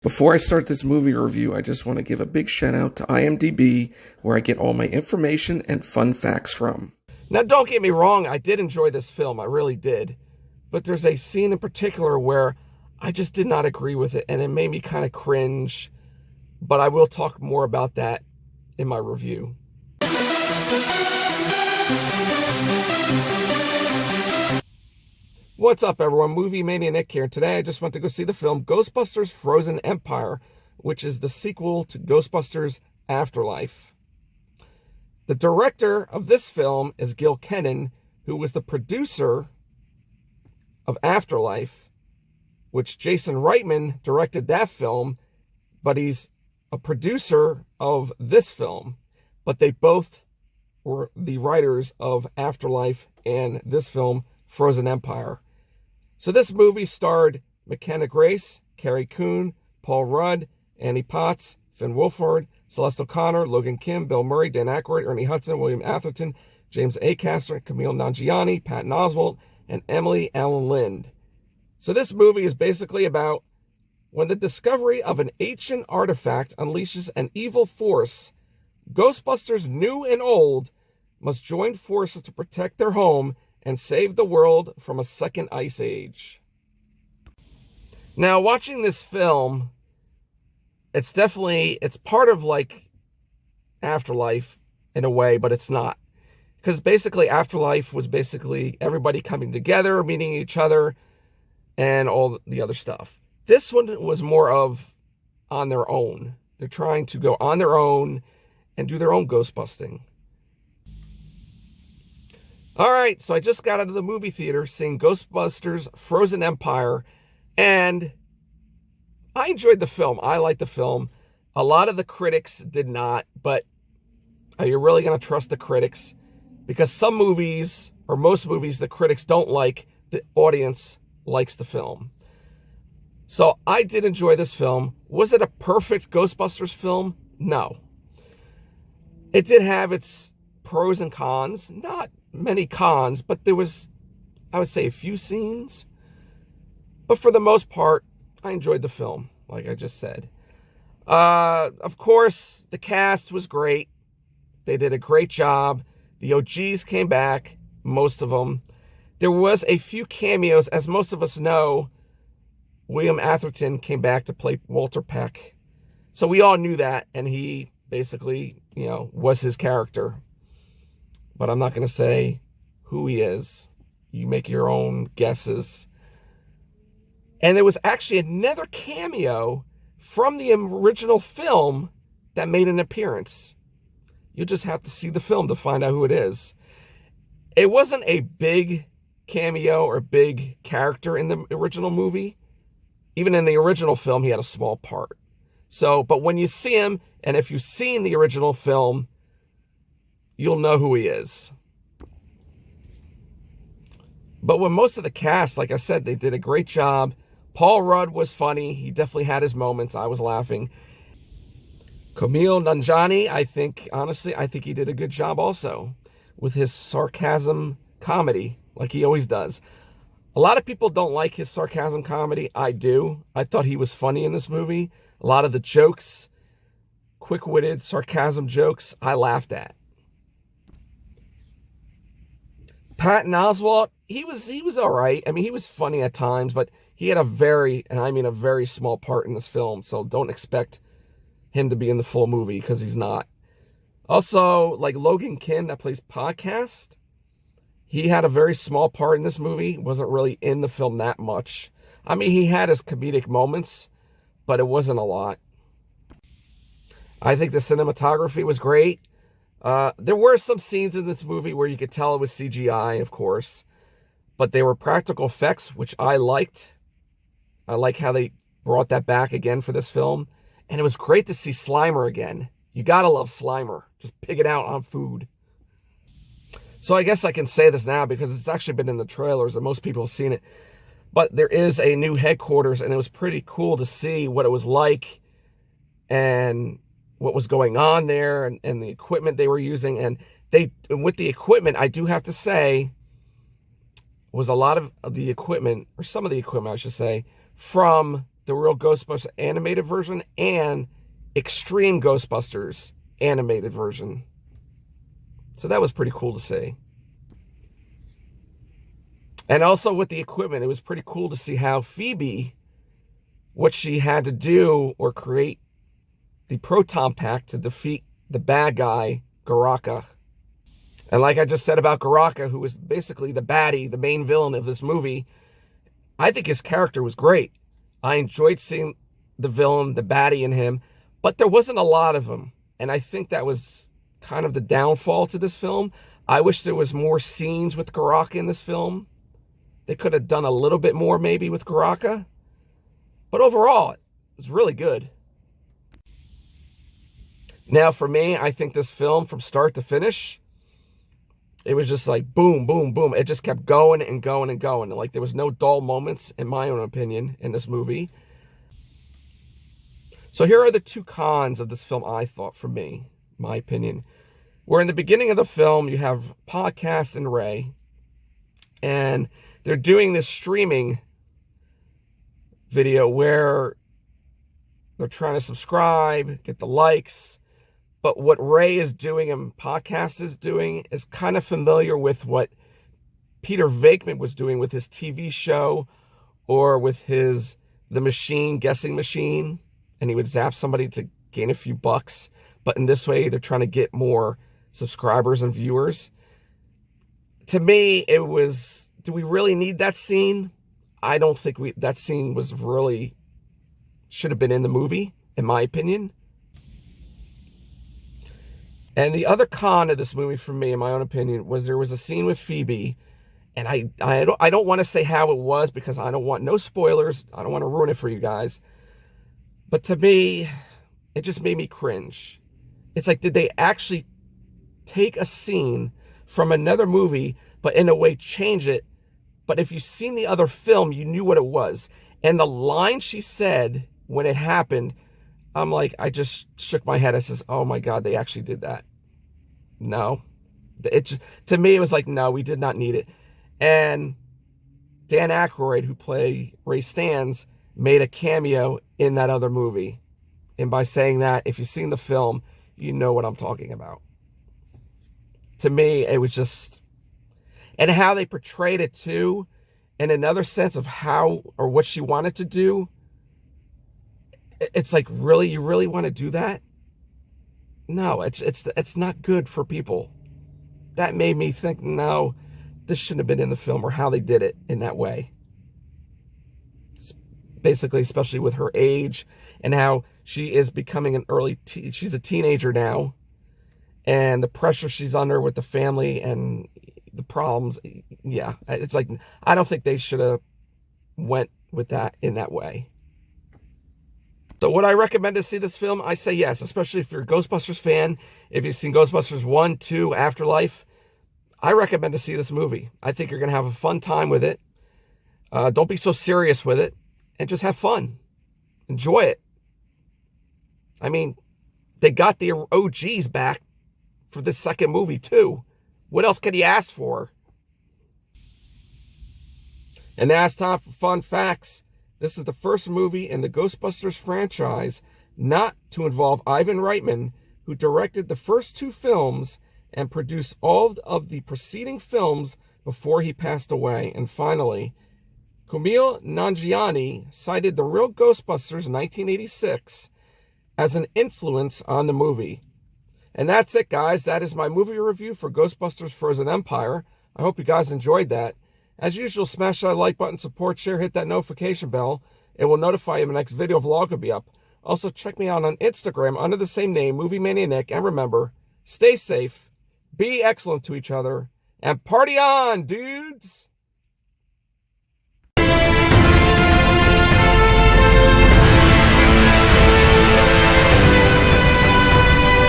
Before I start this movie review, I just want to give a big shout out to IMDb, where I get all my information and fun facts from. Now, don't get me wrong, I did enjoy this film, I really did. But there's a scene in particular where I just did not agree with it, and it made me kind of cringe. But I will talk more about that in my review. What's up, everyone? Movie Mania Nick here. Today I just went to go see the film Ghostbusters Frozen Empire, which is the sequel to Ghostbusters Afterlife. The director of this film is Kenan, who was the producer of Afterlife, which Jason Reitman directed that film, but he's a producer of this film. But they both were the writers of Afterlife and this film, Frozen Empire. So this movie starred McKenna, Carrie, Coon, Paul Rudd, Annie Potts, Finn Wolfhard, Celeste O'Connor, Logan Kim, Bill Murray, Dan Aykroyd, Ernie Hudson, William Atherton, James Acaster, Kumail Nanjiani, Patton, Oswald, and Emily Alyn. So this movie is basically about when the discovery of an ancient artifact unleashes an evil force, Ghostbusters new and old must join forces to protect their home and save the world from a second ice age. Now, watching this film, it's part of like Afterlife in a way, but it's not. Because basically Afterlife was basically everybody coming together, meeting each other, and all the other stuff. This one was more of on their own. They're trying to go on their own and do their own ghostbusting. All right, so I just got out of the movie theater seeing Ghostbusters Frozen Empire, and I enjoyed the film. I liked the film. A lot of the critics did not, but are you really going to trust the critics? Because some movies, or most movies, the critics don't like, the audience likes the film. So I did enjoy this film. Was it a perfect Ghostbusters film? No. It did have its pros and cons. Not many cons, but there was, I would say, a few scenes. But for the most part, I enjoyed the film, like I just said. Of course, the cast was great. They did a great job. The OGs came back, most of them. There was a few cameos. As most of us know, William Atherton came back to play Walter Peck. So we all knew that, and he basically, was his character. But I'm not going to say who he is. You make your own guesses. And there was actually another cameo from the original film that made an appearance. You'll just have to see the film to find out who it is. It wasn't a big cameo or big character in the original movie. Even in the original film, he had a small part. So, but when you see him, and if you've seen the original film, you'll know who he is. But with most of the cast, like I said, they did a great job. Paul Rudd was funny. He definitely had his moments. I was laughing. Kumail Nanjiani, I think he did a good job also with his sarcasm comedy, like he always does. A lot of people don't like his sarcasm comedy. I do. I thought he was funny in this movie. A lot of the jokes, quick-witted sarcasm jokes, I laughed at. Patton Oswald, he was all right. I mean, he was funny at times, but he had a very small part in this film, so don't expect him to be in the full movie, because he's not. Also, like Logan Kim, that plays Podcast, he had a very small part in this movie, wasn't really in the film that much. I mean, he had his comedic moments, but it wasn't a lot. I think the cinematography was great. There were some scenes in this movie where you could tell it was CGI, of course, but they were practical effects, which I liked. I like how they brought that back again for this film. And it was great to see Slimer again. You gotta love Slimer. Just pig it out on food. So I guess I can say this now because it's actually been in the trailers and most people have seen it. But there is a new headquarters, and it was pretty cool to see what it was like and what was going on there, and the equipment they were using. And with the equipment, I do have to say, was a lot of the equipment, or some of the equipment, I should say, from the real Ghostbusters animated version and Extreme Ghostbusters animated version. So that was pretty cool to see. And also with the equipment, it was pretty cool to see how Phoebe, what she had to do or create the proton pack to defeat the bad guy, Garaka. And like I just said about Garaka, who was basically the baddie, the main villain of this movie, I think his character was great. I enjoyed seeing the villain, the baddie in him, but there wasn't a lot of him. And I think that was kind of the downfall to this film. I wish there was more scenes with Garaka in this film. They could have done a little bit more maybe with Garaka. But overall, it was really good. Now for me, I think this film from start to finish, it was just like boom, boom, boom. It just kept going and going and going. Like there was no dull moments, in my own opinion, in this movie. So here are the two cons of this film, I thought, for me, my opinion. Where in the beginning of the film, you have Podcast and Ray. And they're doing this streaming video where they're trying to subscribe, get the likes. But what Ray is doing and Podcast is doing is kind of familiar with what Peter Venkman was doing with his TV show or with his The Machine, Guessing Machine. And he would zap somebody to gain a few bucks. But in this way, they're trying to get more subscribers and viewers. To me, it was, do we really need that scene? I don't think that scene was really, should have been in the movie, in my opinion. And the other con of this movie for me, in my own opinion, was there was a scene with Phoebe. And I don't want to say how it was because I don't want no spoilers. I don't want to ruin it for you guys. But to me, it just made me cringe. It's like, did they actually take a scene from another movie, but in a way change it? But if you've seen the other film, you knew what it was. And the line she said when it happened, I'm like, I just shook my head. I says, oh my God, they actually did that. No. To me, it was like, no, we did not need it. And Dan Aykroyd, who played Ray Stantz, made a cameo in that other movie. And by saying that, if you've seen the film, you know what I'm talking about. To me, it was just, and how they portrayed it too, in another sense of how or what she wanted to do. It's like, really, you really want to do that? No, it's not good for people. That made me think, no, this shouldn't have been in the film, or how they did it in that way. Basically, especially with her age and how she is becoming an she's a teenager now, and the pressure she's under with the family and the problems. Yeah, it's like, I don't think they should have went with that in that way. So would I recommend to see this film? I say yes, especially if you're a Ghostbusters fan. If you've seen Ghostbusters 1, 2, Afterlife, I recommend to see this movie. I think you're going to have a fun time with it. Don't be so serious with it. And just have fun. Enjoy it. I mean, they got the OGs back for this second movie too. What else can you ask for? And now it's time for fun facts. This is the first movie in the Ghostbusters franchise not to involve Ivan Reitman, who directed the first two films and produced all of the preceding films before he passed away. And finally, Kumail Nanjiani cited the real Ghostbusters 1986 as an influence on the movie. And that's it, guys. That is my movie review for Ghostbusters Frozen Empire. I hope you guys enjoyed that. As usual, smash that like button, support, share, hit that notification bell. It will notify you when the next video vlog will be up. Also, check me out on Instagram under the same name, Movie Mania Nick. And remember, stay safe, be excellent to each other, and party on, dudes!